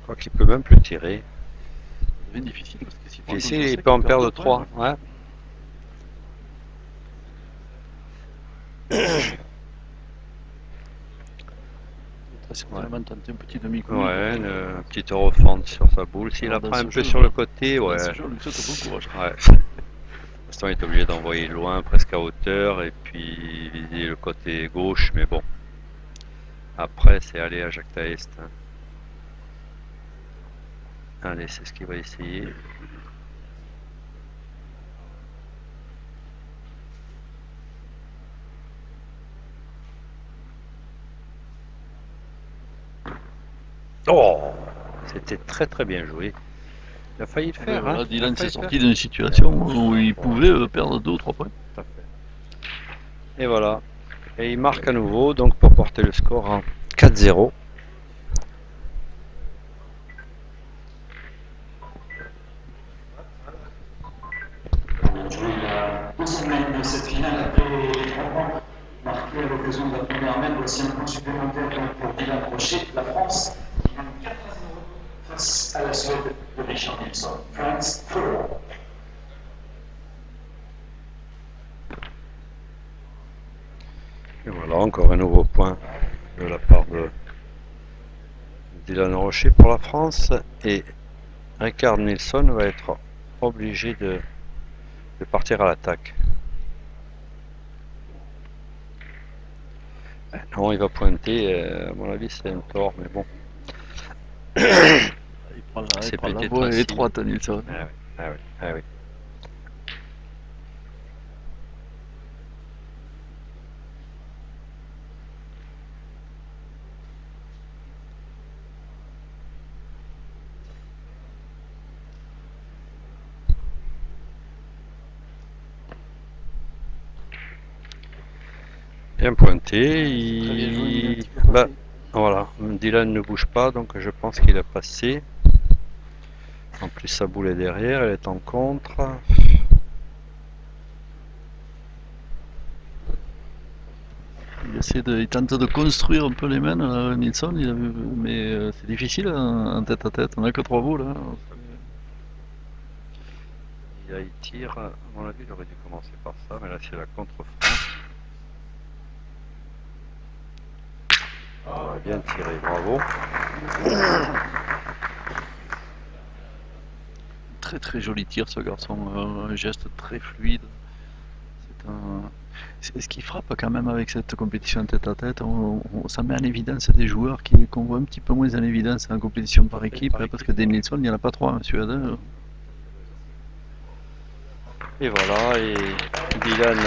crois qu'il peut même plus tirer. C'est difficile parce que s'il prend Ici, contre il sec, peut en perd perdre 2 points. 3. Ouais. Certainement tenter un petit demi-coup. Ouais, une petite eurofente sur sa boule. S'il la Dans prend un ce peu jeu, sur le côté, dans ouais. ce jeu, on lui souhaite bon courage. Ouais. Pour l'instant, il est obligé d'envoyer loin, presque à hauteur, et puis viser le côté gauche, mais bon. Après, c'est aller à Jacques Taest. Hein. Allez, c'est ce qu'il va essayer. Oh, c'était très très bien joué. Il a failli le faire. Voilà, Hein. Dylan s'est sorti d'une situation où il pouvait perdre 2 ou 3 points. Tout à fait. Et voilà. Et il marque à nouveau, donc pour porter le score en 4-0. Jouer la deuxième main de cette finale après les 3 points marqués à l'occasion de la première main. Voici un point supplémentaire pour Dylan Rocher. La France qui gagne 4-0 face à la Suède de Richard Nilsson. France 4. Et voilà, encore un nouveau point de la part de Dylan Rocher pour la France. Et Richard Nilsson va être obligé de partir à l'attaque. Non, il va pointer. À mon avis, c'est un tort, mais bon. Il prend la peut-être voie un signe. étroite, Nilsson. Ah oui, ah oui, ah oui. Bien pointé. Très bien joué, Dylan. Bah, voilà, Dylan ne bouge pas, donc je pense qu'il a passé. En plus, sa boule est derrière, elle est en contre. Il tente de construire un peu les mains, Nilsson, mais c'est difficile en tête à tête. On n'a que 3 boules. Hein. Il tire, à mon avis, il aurait dû commencer par ça, mais là c'est la contre-France. Bien tiré, bravo. Très très joli tir, ce garçon. Un geste très fluide. Ce qui frappe quand même avec cette compétition tête à tête, ça met en évidence des joueurs qu'on voit un petit peu moins en évidence en compétition par équipe, hein, parce que des Nilsson, il n'y en a pas 3 en Suède. Hein. Et voilà, et Dylan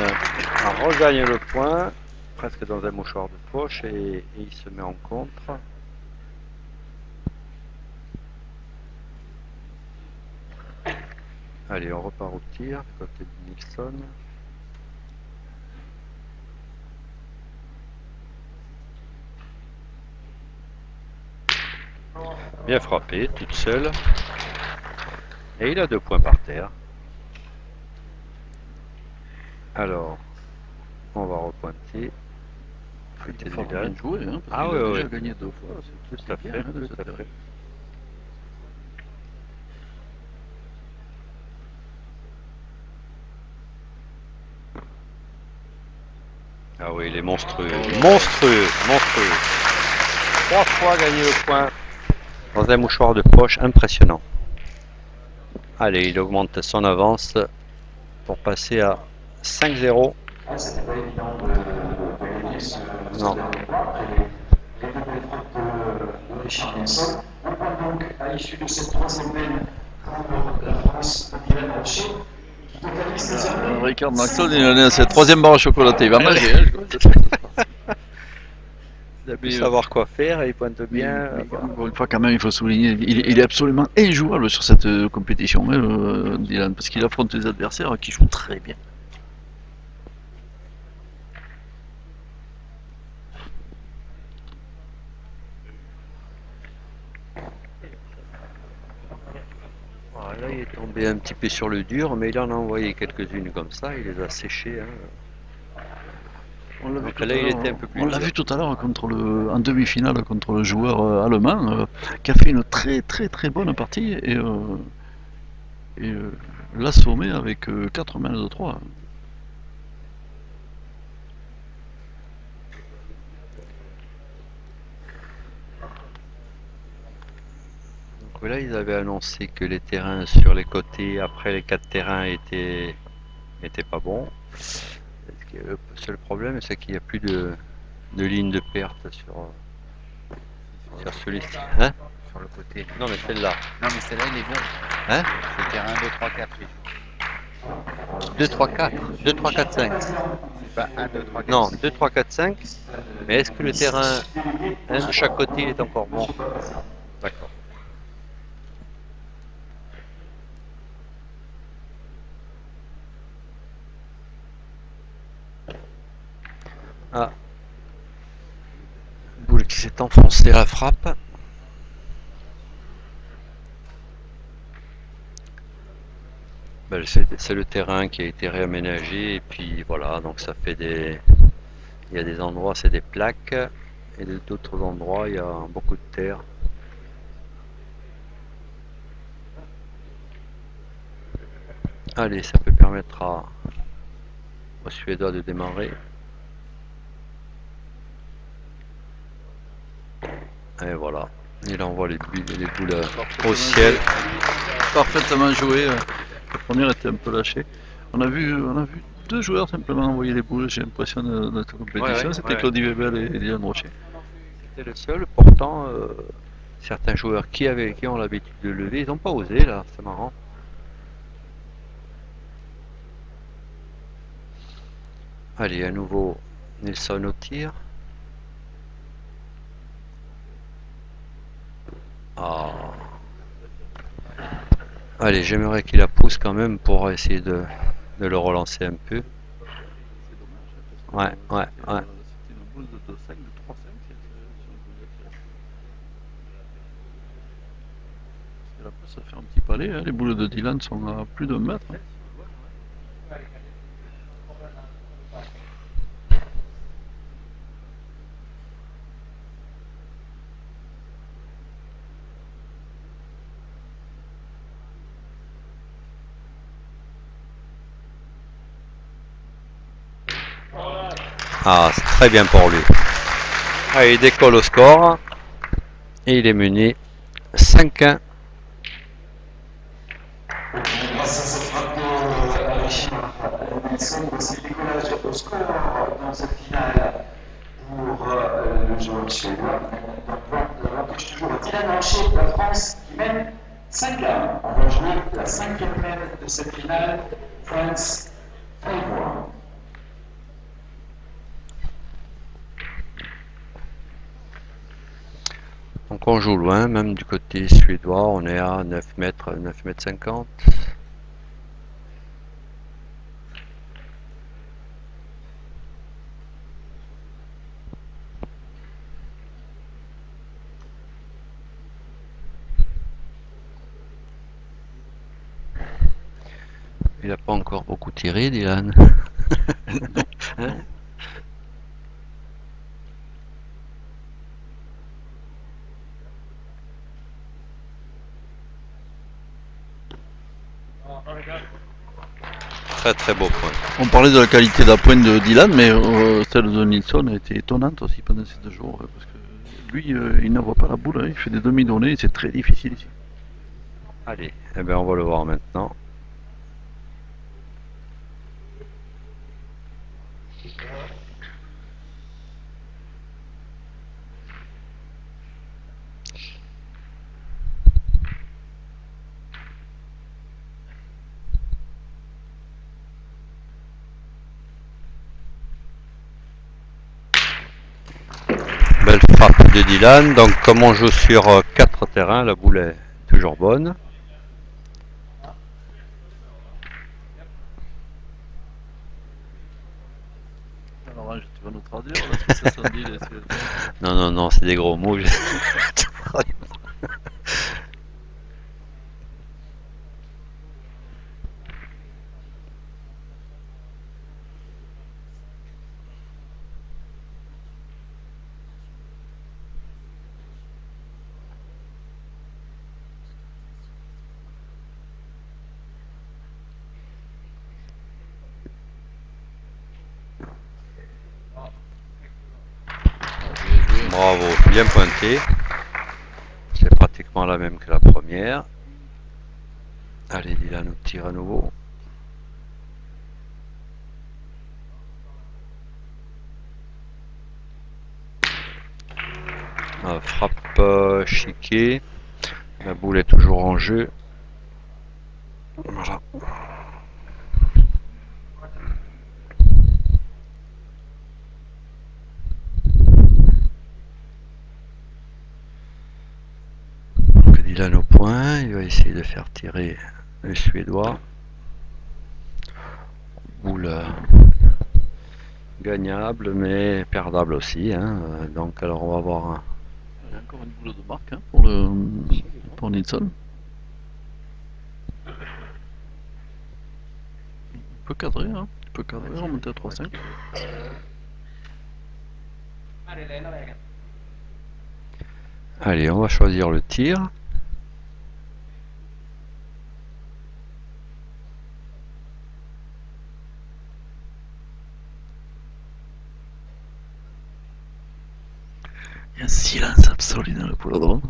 regagne le point, presque dans un mouchoir de poche, et il se met en contre. Allez, on repart au tir, côté de Nilsson. Bien frappé, toute seule. Et il a 2 points par terre. Alors, on va repointer. Il va falloir bien jouer, hein, parce qu'il a déjà gagné 2 fois. Tout à fait, bien, hein, de tout cette à fait. Ah oui, il est monstrueux. Monstrueux, monstrueux. 3 fois gagné le point dans un mouchoir de poche, impressionnant. Allez, il augmente son avance pour passer à 5-0. C'était pas évident de gagner ce dernier point après les 2 belles frappes de Richard Nilsson. On part donc à l'issue de cette troisième peine pour la France de Dylan Rocher. Richard Nilsson, il en est à sa 3e barre à chocolatée. Il va manger. Il a pu savoir quoi faire et il pointe bien. Encore une fois, quand même, il faut souligner, il est absolument injouable sur cette compétition, hein, Dylan, parce qu'il affronte des adversaires qui jouent très bien. Voilà, il est tombé un petit peu sur le dur, mais il en a envoyé quelques-unes comme ça, il les a séchées. Hein. On l'a vu Donc tout à là, il l'heure, était un peu plus on l'a dur. vu tout à l'heure en demi-finale contre le joueur allemand qui a fait une très très très bonne partie et l'a sommé avec 4 mains de 3. Donc là, ils avaient annoncé que les terrains sur les côtés, après les 4 terrains, étaient pas bons. Le seul problème, c'est qu'il n'y a plus de ligne de perte sur celui-ci. Hein? Sur le côté. Non, mais celle-là. Non, mais celle-là, il est bon. Hein? C'est le terrain 2, 3, 4 les joue. 2, 3, 4. 2, 3, 4, 5. C'est pas 1, 2, 3, 4. Non, 2, 3, 4, 5. Mais est-ce que le terrain, un de chaque côté, est encore bon? D'accord. Ah. Boule qui s'est enfoncée à la frappe. Ben, c'est le terrain qui a été réaménagé et puis voilà, donc ça fait il y a des endroits c'est des plaques et d'autres endroits il y a beaucoup de terre. Allez, ça peut permettre aux Suédois de démarrer. Et voilà, il envoie les boules au ciel. Parfaitement joué. La première était un peu lâchée. On a vu 2 joueurs simplement envoyer les boules, j'ai l'impression, de notre compétition. C'était Claudie Weber et Dylan Rocher. C'était le seul, pourtant certains joueurs qui ont l'habitude de lever, ils n'ont pas osé là, c'est marrant. Allez, à nouveau Nelson au tir. Ah. Allez, j'aimerais qu'il la pousse quand même pour essayer de le relancer un peu. C'est Ouais, ouais, ouais. C'était une boule de 2-5, de 3-5 si on pouvait tirer. Et là, ça fait un petit palais, hein. Les boules de Dylan sont à plus d'un mètre. Hein. Ah, c'est très bien pour lui. Ah, il décolle au score et il est mené 5-1. Grâce à cette frappe de Richard Nelson, voici le décollage au score dans cette finale pour le joueur suédois. Donc, touche toujours Dylan Rocher de la France qui mène 5-1. On va jouer la 5e mène de cette finale, France 5-1. Donc on joue loin, même du côté suédois, on est à 9 mètres, 9 mètres 50. Il n'a pas encore beaucoup tiré, Dylan. Hein? Très très beau point. On parlait de la qualité d'appoint de Dylan, mais celle de Nilsson a été étonnante aussi pendant ces 2 jours. Parce que lui, il n'envoie pas la boule, hein, il fait des demi-données, c'est très difficile ici. Allez, eh bien on va le voir maintenant. Belle frappe de Dylan. Donc comme on joue sur 4 terrains, la boule est toujours bonne. Alors, tu vas nous traduire là, ce que ça dit les Suédois. Non, non, non, c'est des gros mots. Bravo, bien pointé. C'est pratiquement la même que la première. Allez, Dylan nous tire à nouveau. Frappe chiquée. La boule est toujours en jeu. Voilà. Donc Dylan au point, il va essayer de faire tirer le Suédois. Boule gagnable mais perdable aussi. Hein. Donc alors on va voir. Il y a encore une boule de marque hein, pour Nilsson. Il peut cadrer, hein. Il peut cadrer, remonter à 3-5. Allez, on va choisir le tir. Il y a un silence absolu dans le poulodrome.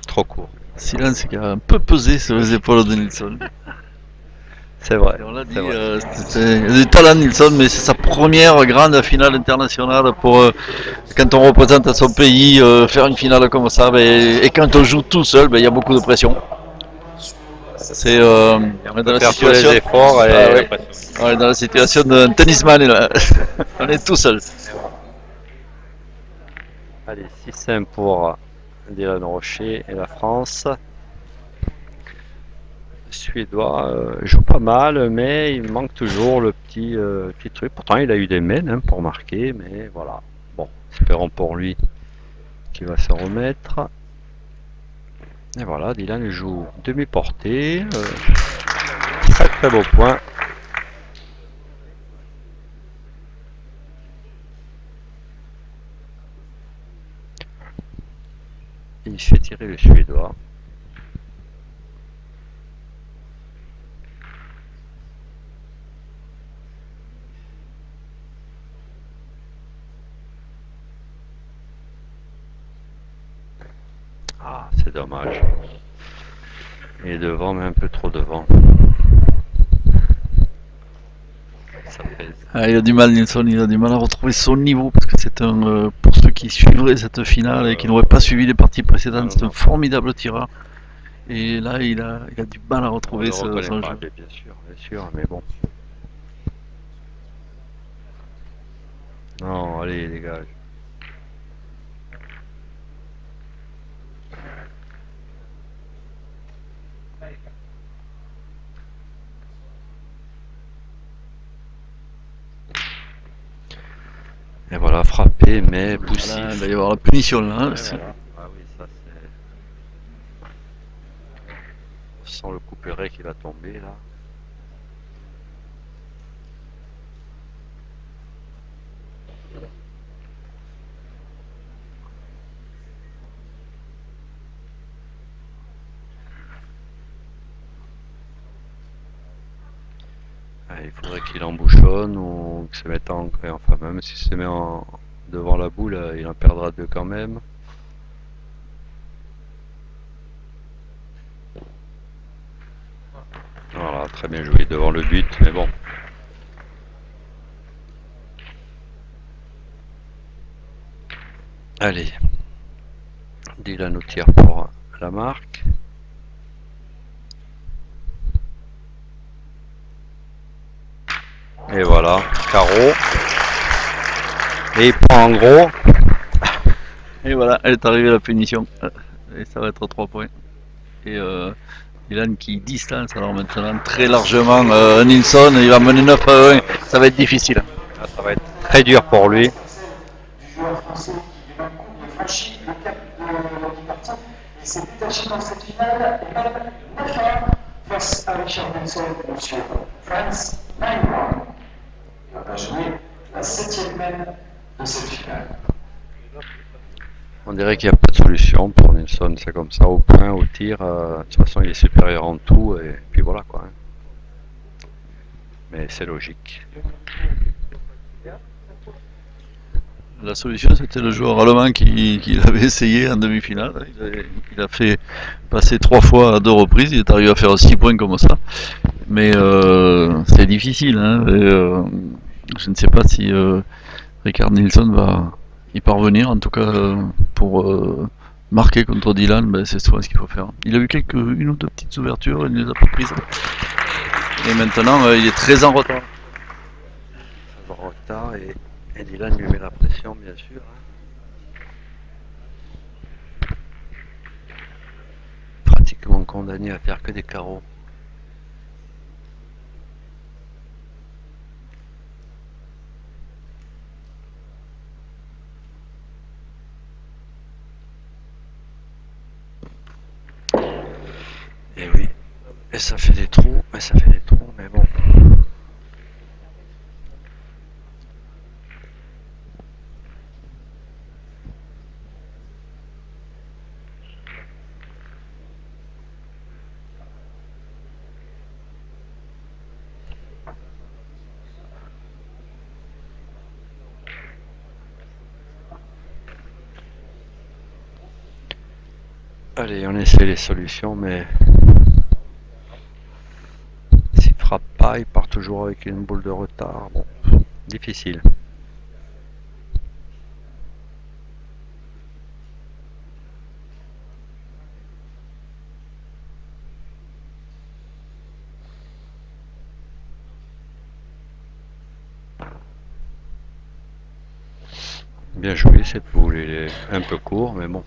Trop court. Silence qui a un peu pesé sur les épaules de Nilsson. C'est vrai. Et on l'a dit, vrai. il a du talent Nilsson, mais c'est sa première grande finale internationale pour quand on représente son pays, faire une finale comme ça, et quand on joue tout seul, il y a beaucoup de pression. C'est on est dans la situation. Les efforts et ouais. On est dans la situation d'un tennisman là. On est tout seul. Allez, 6-5 pour Dylan Rocher et la France. Le Suédois joue pas mal, mais il manque toujours le petit truc. Pourtant, il a eu des mains hein, pour marquer, mais voilà. Bon, espérons pour lui qu'il va se remettre. Et voilà, Dylan joue demi-portée. Très très beau point. Et il fait tirer le Suédois. Ah, c'est dommage. Il est devant, mais un peu trop devant. Ça pèse. Ah, il a du mal Nilsson, il a du mal à retrouver son niveau parce que c'est un pour ceux qui suivraient cette finale et qui n'auraient pas suivi les parties précédentes, c'est un formidable tireur. Et là il a du mal à retrouver son jeu. Bien sûr, mais bon. Non, allez, dégage. Et voilà, frappé, mais poussif. Voilà, il va y avoir la punition là. Hein, voilà. Ah oui, ça c'est... Sans le couperet qui va tomber là. Ah, il faudrait qu'il embouchonne ou qu'il se mette à ancrer. Enfin, même s'il se met devant la boule, il en perdra deux quand même. Voilà, très bien joué devant le but, mais bon. Allez, Dylan nous tire pour la marque. Et voilà, carreau. Et il prend en gros. Et voilà, elle est arrivée la punition. Et ça va être 3 points. Et Dylan qui distance alors maintenant très largement Nilsson, il va mener 9 à 1. Ça va être difficile. Ah, ça va être très dur pour lui. Du joueur français qui du même coup a franchi le cap du parti et s'est détaché dans cette finale et même 9 à 1 face à Richard Nilsson sur France 9-1. Il va jouer la 7e même de cette finale. On dirait qu'il n'y a pas de solution pour Nilsson, c'est comme ça, au point, au tir. De toute façon, il est supérieur en tout, et puis voilà quoi. Mais c'est logique. La solution, c'était le joueur allemand qui l'avait essayé en demi-finale. Il a fait passer 3 fois à 2 reprises. Il est arrivé à faire 6 points comme ça. Mais c'est difficile. Hein, je ne sais pas si Ricard Nilsson va y parvenir. En tout cas, pour marquer contre Dylan, ben, c'est souvent ce qu'il faut faire. Il a eu une ou deux petites ouvertures. Il ne les a pas prises. Et maintenant, il est très en retard. Ça va en retard et Dylan lui met la pression, bien sûr. Pratiquement condamné à faire que des carreaux. Et oui, et ça fait des trous, mais bon. Allez, on essaie les solutions, mais s'il frappe pas, il part toujours avec une boule de retard. Bon, difficile. Bien joué cette boule, il est un peu court, mais bon.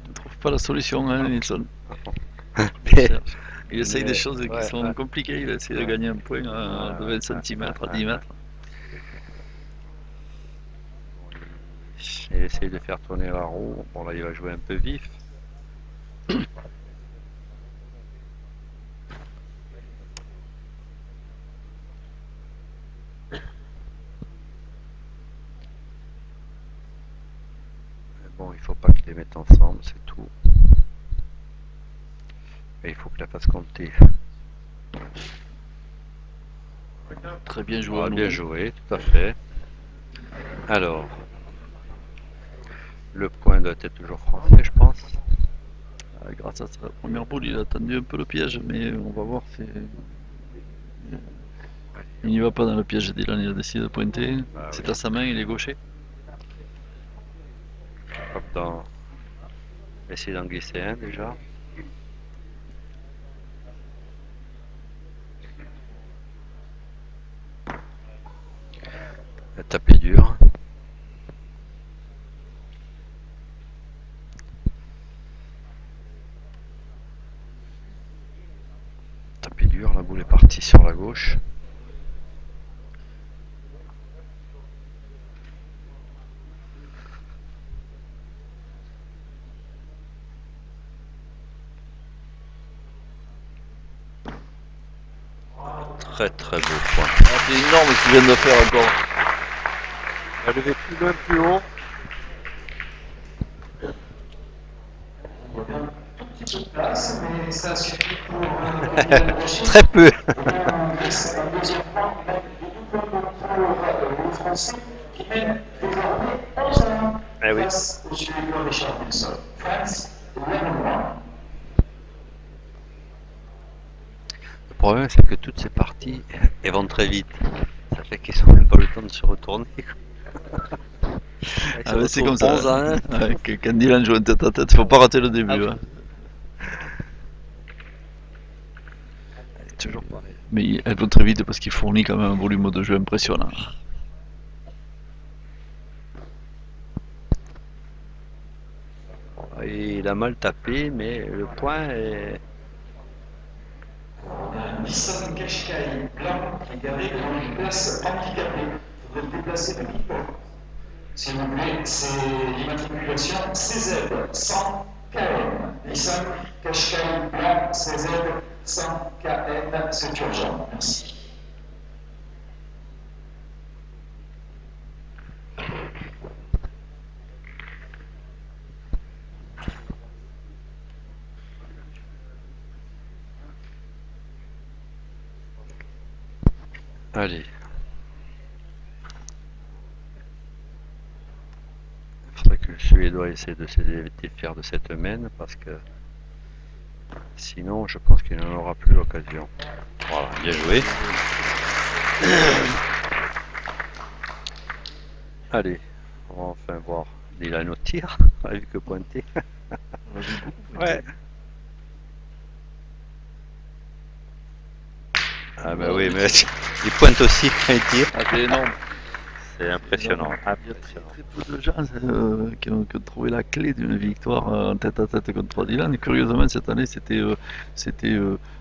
Il ne trouve pas la solution, hein, Nilsson. Mais, Il essaye des choses qui ouais, sont ouais. compliquées. Il essaie de gagner un point de 20 cm à 10 mètres. Il essaye de faire tourner la roue. Bon, là, il va jouer un peu vif. Mais bon, il faut pas que les mette ensemble, c'est tout. Et il faut que la fasse compter. Très bien joué. Ah, bien joué, tout à fait. Alors, le point doit être toujours français, je pense. Grâce à sa première boule, il a tendu un peu le piège, mais on va voir. Il n'y va pas dans le piège, Dylan. Il a décidé de pointer. Bah C'est oui. à sa main, il est gaucher. Hop, essayer d'en glisser un déjà. Taper dur. Taper dur, la boule est partie sur la gauche. Très très beau point. C'est énorme ce qu'il vient de faire encore. Elle devait plus loin, plus haut. Toute place, mais ça suffit pour Dylan Brochet. Très peu. C'est un deuxième point, mais pour le Français qui mène désormais 11-1 Eh oui. face au Suédois Richard Nilsson. France 11-1. Le problème, c'est que toutes ces parties, elles vont très vite. Ça fait qu'ils n'ont même pas le temps de se retourner. C'est comme ça. 11 à 1. Quand Dylan joue en tête à tête, il ne faut pas rater le début. Ah oui. Hein. Toujours pareil. Mais elles vont très vite parce qu'il fournit quand même un volume de jeu impressionnant. Il a mal tapé, mais le point est... Nissan Qashqai blanc qui est garé devant une place handicapée. Il faudrait le déplacer de petit peu. S'il vous plaît, c'est l'immatriculation CZ 100 KN. Nissan Qashqai blanc CZ 100 KN, c'est urgent. Merci. Allez. Il faudrait que le Suédois essaie de se défaire de cette main parce que sinon je pense qu'il n'en aura plus l'occasion. Voilà, bien joué. Allez, on va enfin voir Dylan au tir. On a vu que pointer. Ouais. Ah bah oui, mais il pointe aussi quand il tire. Ah, c'est énorme. C'est impressionnant. Il y a très peu de gens qui ont trouvé la clé d'une victoire en tête à tête contre Dylan. Et curieusement, cette année, c'était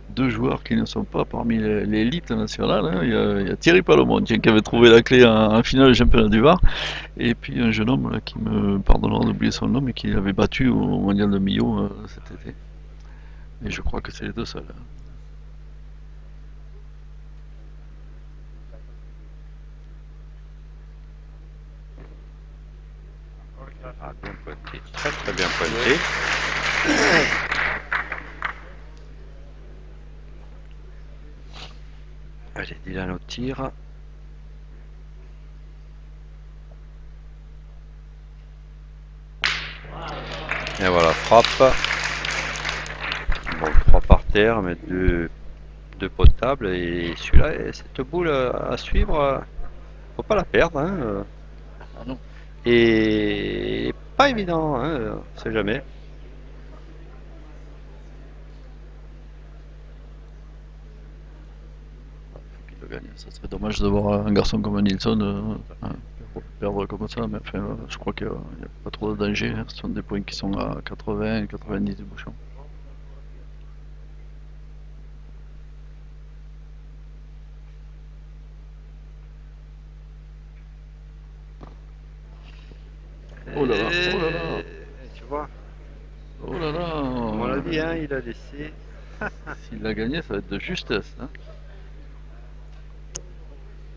deux joueurs qui ne sont pas parmi l'élite nationale, hein. Il y a Thierry Palomon qui avait trouvé la clé en finale du championnat du Var. Et puis un jeune homme là, qui me pardonnera d'oublier son nom, mais qui avait battu au mondial de Millau cet été. Et je crois que c'est les deux seuls, hein. Ah, bien pointé. Très très bien pointé. Allez, Dylan au tir. Et voilà, frappe. Bon, 3 par terre, mais 2 potables. Et celui-là, cette boule à suivre, faut pas la perdre, hein. Ah non. Et pas évident, hein, on sait jamais. Qu'il le gagne. Ça serait dommage de voir un garçon comme Nilsson perdre comme ça, mais enfin, je crois qu'il n'y a pas trop de danger, hein. Ce sont des points qui sont à 80, 90 du bouchon. Oh là là, oh là là, Tu vois, oh là là. on l'a dit, hein, il a laissé. S'il l'a gagné, ça va être de justesse, hein.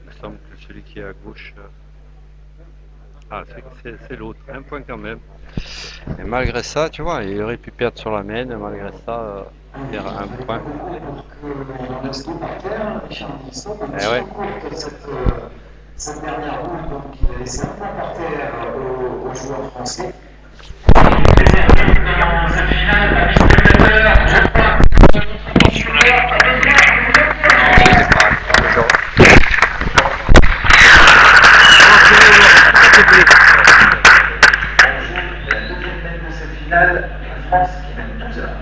Il me semble que celui qui est à gauche. Ah, c'est l'autre, un point quand même. Et malgré ça, tu vois, il aurait pu perdre sur la main, malgré ça, faire un point. On laisse tout par terre, Richard Nilsson, Eh ouais. cette dernière roue, donc il a laissé un point par terre aux joueurs français. Dans cette finale, amis spectateurs, je crois que sur la deuxième mène de cette finale, la France qui mène 12 heures.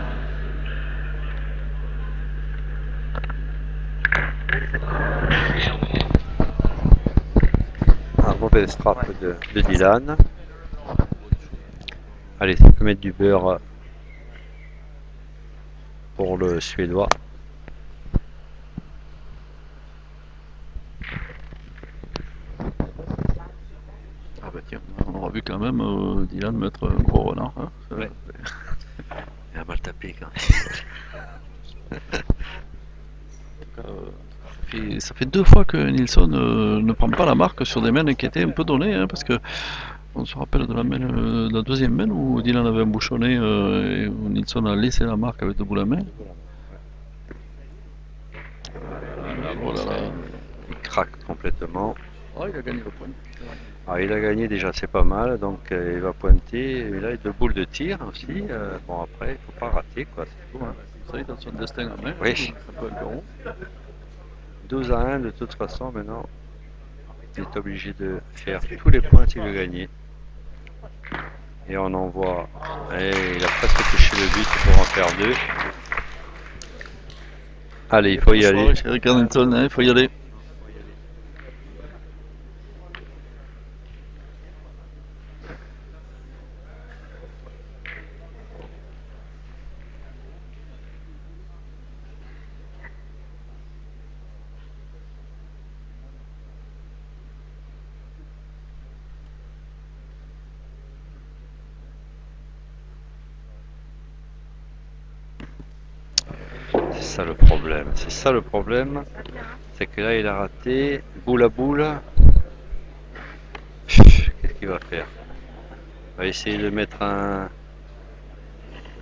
Un mauvais strap de Dylan. Allez, ça peut mettre du beurre pour le Suédois. Ah bah tiens, on aura vu quand même Dylan mettre un gros renard, hein. Ouais. Il a mal tapé quand Ça fait deux fois que Nilsson ne prend pas la marque sur des mains qui étaient un peu données, hein, parce que on se rappelle de la deuxième main où Dylan avait un bouchonné et où Nilsson a laissé la marque avec deux boules à main. Oh là là. il craque complètement. Oh, il a gagné le point. Alors, il a gagné déjà, c'est pas mal, donc il va pointer. Et là, il a deux boules de tir aussi. Bon, après, il faut pas rater, quoi, c'est tout, hein. Ça, il a son destin en main. Oui. Ça peut être rond. 12 à 1 de toute façon, maintenant, il est obligé de faire tous les points s'il veut gagner. Et on envoie. Et il a presque touché le but pour en faire deux. Allez, il faut y aller. Chez Rick Nilsson, hein, il faut y aller. C'est ça le problème. C'est ça le problème. C'est que là, il a raté. Boule à boule. Qu'est-ce qu'il va faire? Il va essayer de mettre un.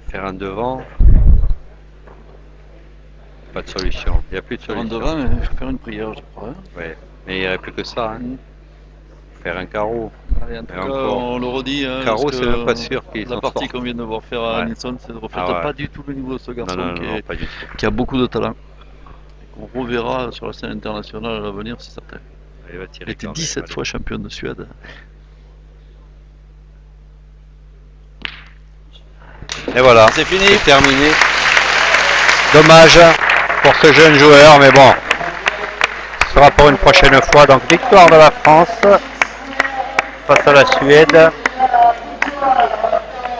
Faire un devant. pas de solution. Il n'y a plus de On solution. devant, mais il faut faire une prière, je crois. Hein. Ouais. Mais il n'y aurait plus que ça. Hein. Faire un carreau. Allez, en tout Et cas, encore. on le redit. Hein, Carreau, parce c'est que même pas sûr qu'ils la s'en partie sortent. qu'on vient de voir faire à Ouais. Nilsson, ça ne reflète Ah ouais. pas du tout le niveau de ce garçon Non, qui, pas du tout. qui a beaucoup de talent. Et qu'on reverra sur la scène internationale à l'avenir, c'est certain. Il va tirer Il était quand même, 17 allez. fois champion de Suède. Et voilà, C'est fini. c'est terminé. Dommage pour ce jeune joueur, mais bon, ce sera pour une prochaine fois. Donc victoire de la France face à la Suède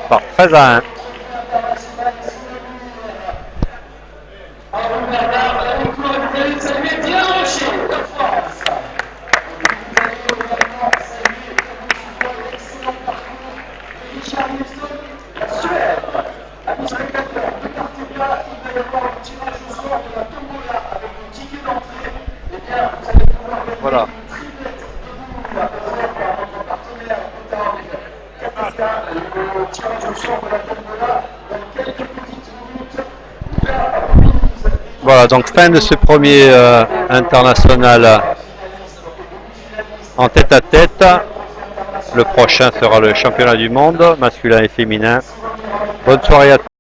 par 13-1. Voilà. Voilà, donc fin de ce premier international en tête à tête. Le prochain sera le championnat du monde, masculin et féminin. Bonne soirée à tous.